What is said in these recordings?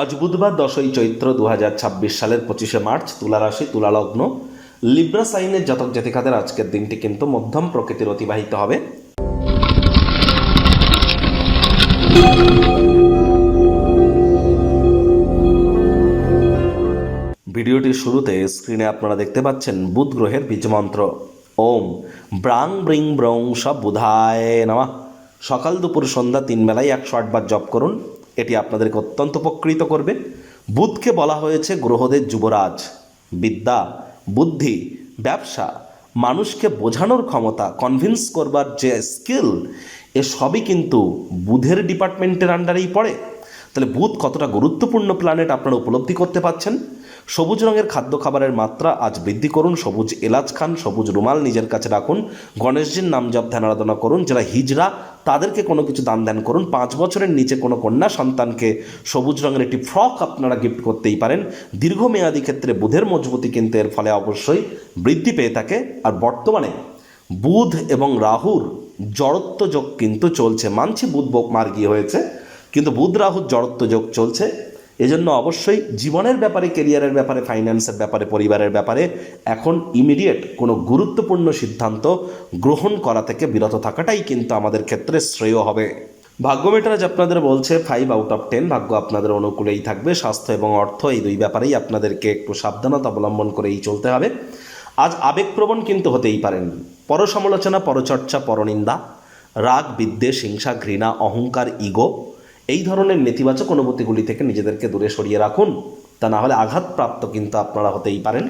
আজ বুধবার 10ই চৈত্র 2026 সালের 25শে মার্চ। তুলা রাশি, তুলা লগ্ন, লিব্রা সাইনের জাতক জাতিকাদের আজকের দিনটি কিন্তু মধ্যম প্রকৃতির অতিবাহিত হবে। ভিডিওটির শুরুতে স্ক্রিনে আপনারা দেখতে পাচ্ছেন বুধ গ্রহের বীজমন্ত্র ওম ব্রাং ব্রিং ব্রং সব বুধায় নমঃ। সকাল দুপুর সন্ধ্যা 3 বেলায় 108 বার জপ করুন। এটি আপনাদেরকে অত্যন্ত উপকৃত করবে। বুধকে বলা হয়েছে গ্রহদের যুবরাজ। বিদ্যা, বুদ্ধি, ব্যবসা, মানুষকে বোঝানোর ক্ষমতা, কনভিন্স করবার যে স্কিল, এসবই কিন্তু বুধের ডিপার্টমেন্টের আন্ডারেই পড়ে। তাহলে বুধ কতটা গুরুত্বপূর্ণ প্ল্যানেট আপনারা উপলব্ধি করতে পারছেন। সবুজ রঙের খাদ্য খাবারের মাত্রা আজ বৃদ্ধি করুন। সবুজ এলাচ খান, সবুজ রুমাল নিজের কাছে রাখুন, গণেশজির নাম জপ ধ্যান আরাধনা করুন। যারা হিজড়া তাদেরকে কোনো কিছু দান ধ্যান করুন। 5 বছরের নিচে কোনো কন্যা সন্তানকে সবুজ রঙের একটি ফ্রক আপনারা গিফট করতেই পারেন। দীর্ঘমেয়াদী ক্ষেত্রে বুধের মজবুতি কিন্তু এর ফলে অবশ্যই বৃদ্ধি পেয়ে থাকে। আর বর্তমানে বুধ এবং রাহুর জড়ত্ব যোগ কিন্তু চলছে। মানছি বুধ মার্গী হয়েছে, কিন্তু বুধ রাহুর জড়ত্ব যোগ চলছে। এজন্য অবশ্যই জীবনের ব্যাপারে, কেরিয়ারের ব্যাপারে, ফাইন্যান্সের ব্যাপারে, পরিবারের ব্যাপারে এখন ইমিডিয়েট কোনো গুরুত্বপূর্ণ সিদ্ধান্ত গ্রহণ করা থেকে বিরত থাকাটাই কিন্তু আমাদের ক্ষেত্রে শ্রেয় হবে। ভাগ্য মেটারাজ আপনাদের বলছে 5 আউট অফ 10 ভাগ্য আপনাদের অনুকূলেই থাকবে। স্বাস্থ্য এবং অর্থ এই দুই ব্যাপারেই আপনাদেরকে একটু সাবধানতা অবলম্বন করেই চলতে হবে। আজ আবেগপ্রবণ কিন্তু হতেই পারেন। পরসমালোচনা, পরচর্চা, পরনিন্দা, রাগ, বিদ্বেষ, হিংসা, ঘৃণা, অহংকার, ইগো, এই ধরনের নেতিবাচক অনুভূতিগুলি থেকে নিজেদেরকে দূরে সরিয়ে রাখুন। তা না হলে আঘাতপ্রাপ্ত কিন্তু আপনারা হতেই পারেন।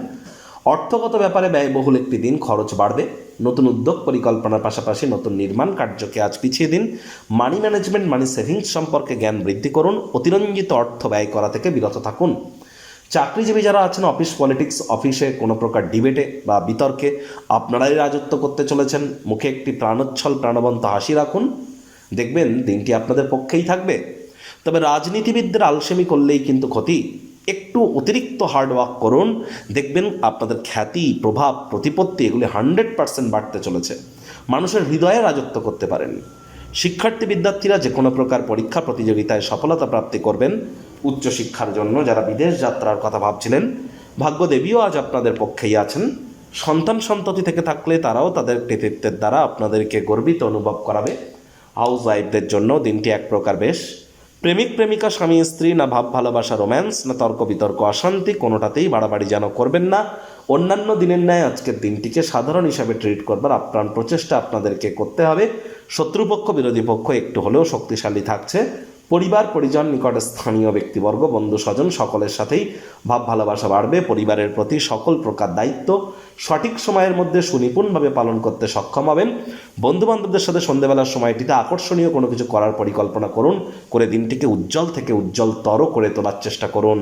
অর্থগত ব্যাপারে ব্যয়বহুল একটি দিন, খরচ বাড়বে। নতুন উদ্যোগ পরিকল্পনার পাশাপাশি নতুন নির্মাণ কার্যকে আজ পিছিয়ে দিন। মানি ম্যানেজমেন্ট, মানি সেভিংস সম্পর্কে জ্ঞান বৃদ্ধি করুন। অতিরঞ্জিত অর্থ ব্যয় করা থেকে বিরত থাকুন। চাকরিজীবী যারা আছেন, অফিস পলিটিক্স, অফিসে কোনো প্রকার ডিবেটে বা বিতর্কে আপনারাই রাজত্ব করতে চলেছেন। মুখে একটি প্রাণোচ্ছল প্রাণবন্ত হাসি রাখুন, দেখবেন দিনটি আপনাদের পক্ষেই থাকবে। তবে রাজনীতিবিদদের আলসেমি করলেই কিন্তু ক্ষতি। একটু অতিরিক্ত হার্ডওয়ার্ক করুন, দেখবেন আপনাদের খ্যাতি, প্রভাব, প্রতিপত্তি এগুলি 100% বাড়তে চলেছে। মানুষের হৃদয়ে রাজত্ব করতে পারেন। শিক্ষার্থী বিদ্যার্থীরা যে কোনো প্রকার পরীক্ষা প্রতিযোগিতায় সফলতা প্রাপ্তি করবেন। উচ্চশিক্ষার জন্য যারা বিদেশ যাত্রার কথা ভাবছিলেন, ভাগ্যদেবীও আজ আপনাদের পক্ষেই আছেন। সন্তান সন্ততি থেকে থাকলে তারাও তাদের কৃতিত্বের দ্বারা আপনাদেরকে গর্বিত অনুভব করাবে। হাউস ওয়াইফদের জন্য দিনটি এক প্রকার বেশ। প্রেমিক প্রেমিকা, স্বামী স্ত্রী, না ভাব ভালোবাসা, রোম্যান্স, না তর্ক বিতর্ক, অশান্তি, কোনোটাতেই বাড়াবাড়ি যেন করবেন না। অন্যান্য দিনের ন্যায় আজকের দিনটিকে সাধারণ হিসাবে ট্রিট করবার আপ্রাণ প্রচেষ্টা আপনাদেরকে করতে হবে। শত্রুপক্ষ, বিরোধী পক্ষ একটু হলেও শক্তিশালী থাকছে। পরিবার, পরিজন, নিকটে স্থানীয় ব্যক্তিবর্গ, বন্ধু স্বজন সকলের সাথেই ভাব ভালোবাসা বাড়বে। পরিবারের প্রতি সকল প্রকার দায়িত্ব সঠিক সময়ের মধ্যে সুনিপুণভাবে পালন করতে সক্ষম হবেন। বন্ধুবান্ধবদের সাথে সন্ধ্যেবেলার সময়টিতে আকর্ষণীয় কোনো কিছু করার পরিকল্পনা করুন, করে দিনটিকে উজ্জ্বল থেকে উজ্জ্বলতর করে তোলার চেষ্টা করুন।